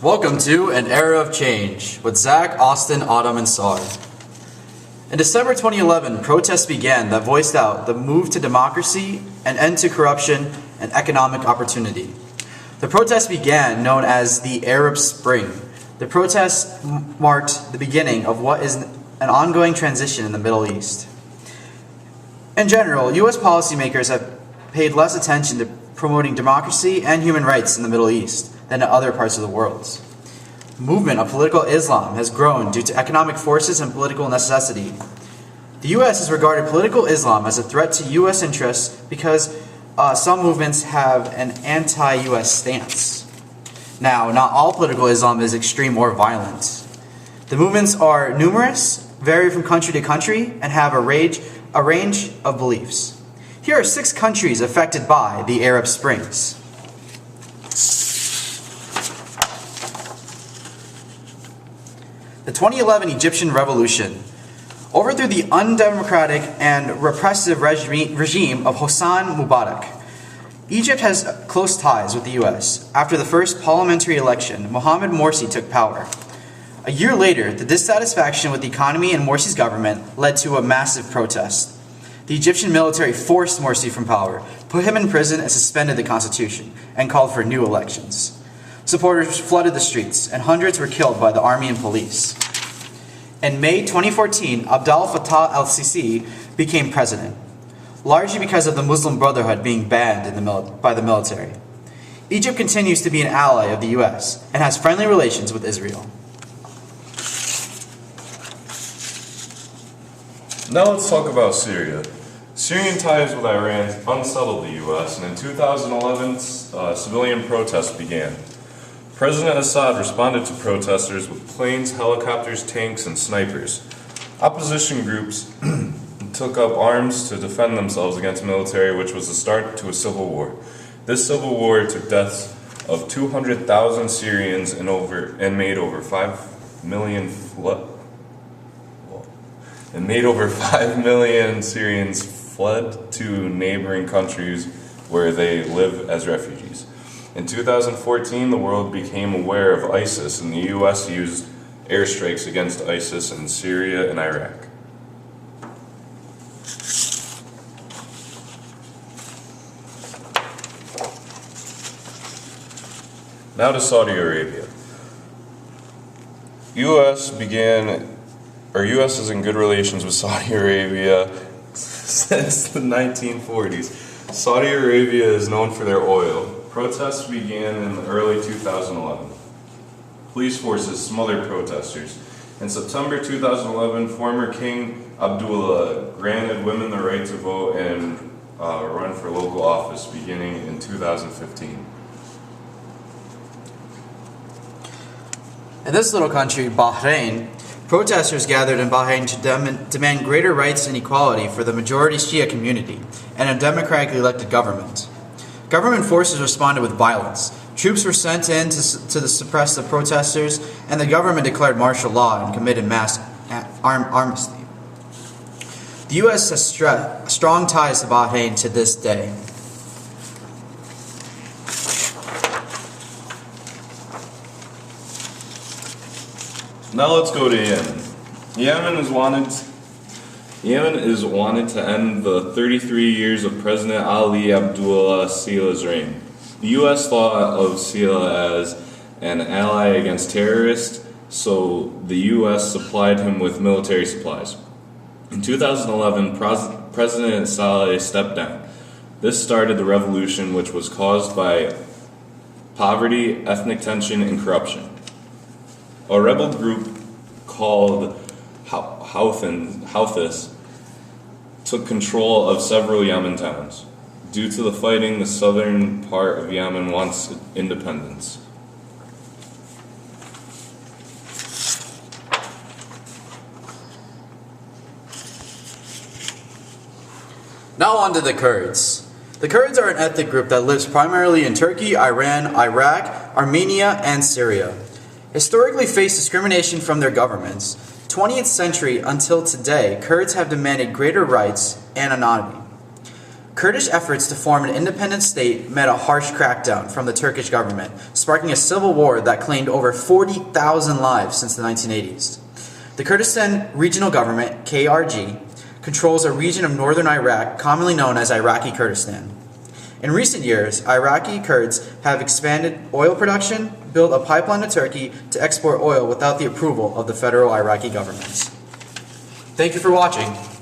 Welcome to An Era of Change with Zach, Austin, Autumn, and Sar. In December 2011, protests began that voiced out the move to democracy, an end to corruption, and economic opportunity. The protests began known as the Arab Spring. The protests marked the beginning of what is an ongoing transition in the Middle East. In general, U.S. policymakers have paid less attention to promoting democracy and human rights in the Middle East than in other parts of the world. Movement of political Islam has grown due to economic forces and political necessity. The U.S. has regarded political Islam as a threat to U.S. interests because some movements have an anti-U.S. stance. Now, not all political Islam is extreme or violent. The movements are numerous, vary from country to country, and have a range of beliefs. Here are 6 countries affected by the Arab Springs. The 2011 Egyptian Revolution overthrew the undemocratic and repressive regime of Hosni Mubarak. Egypt has close ties with the U.S. After the first parliamentary election, Mohamed Morsi took power. A year later, the dissatisfaction with the economy and Morsi's government led to a massive protest. The Egyptian military forced Morsi from power, put him in prison, and suspended the constitution, and called for new elections. Supporters flooded the streets, and hundreds were killed by the army and police. In May 2014, Abdel Fattah el-Sisi became president, largely because of the Muslim Brotherhood being banned by the military. Egypt continues to be an ally of the U.S. and has friendly relations with Israel. Now let's talk about Syria. Syrian ties with Iran unsettled the U.S., and in 2011, civilian protests began. President Assad responded to protesters with planes, helicopters, tanks, and snipers. Opposition groups took up arms to defend themselves against the military, which was the start to a civil war. This civil war took deaths of 200,000 Syrians and made over 5 million Syrians fled to neighboring countries where they live as refugees. In 2014, the world became aware of ISIS, and the U.S. used airstrikes against ISIS in Syria and Iraq. Now to Saudi Arabia. U.S. is in good relations with Saudi Arabia since the 1940s. Saudi Arabia is known for their oil. Protests began in early 2011. Police forces smothered protesters. In September 2011, former King Abdullah granted women the right to vote and run for local office beginning in 2015. In this little country, Bahrain, protesters gathered in Bahrain to demand greater rights and equality for the majority Shia community and a democratically elected government. Government forces responded with violence. Troops were sent in to suppress the protesters, and the government declared martial law and committed mass armistice. The U.S. has strong ties to Bahrain to this day. Now let's go to Yemen. Yemen is wanted to end the 33 years of President Ali Abdullah Saleh's reign. The U.S. thought of Saleh as an ally against terrorists, so the U.S. supplied him with military supplies. In 2011, President Saleh stepped down. This started the revolution, which was caused by poverty, ethnic tension, and corruption. A rebel group called Houthis took control of several Yemen towns. Due to the fighting, the southern part of Yemen wants independence. Now on to the Kurds. The Kurds are an ethnic group that lives primarily in Turkey, Iran, Iraq, Armenia, and Syria. Historically faced discrimination from their governments, 20th century until today, Kurds have demanded greater rights and autonomy. Kurdish efforts to form an independent state met a harsh crackdown from the Turkish government, sparking a civil war that claimed over 40,000 lives since the 1980s. The Kurdistan Regional Government, KRG, controls a region of northern Iraq commonly known as Iraqi Kurdistan. In recent years, Iraqi Kurds have expanded oil production, built a pipeline to Turkey to export oil without the approval of the federal Iraqi government. Thank you for watching.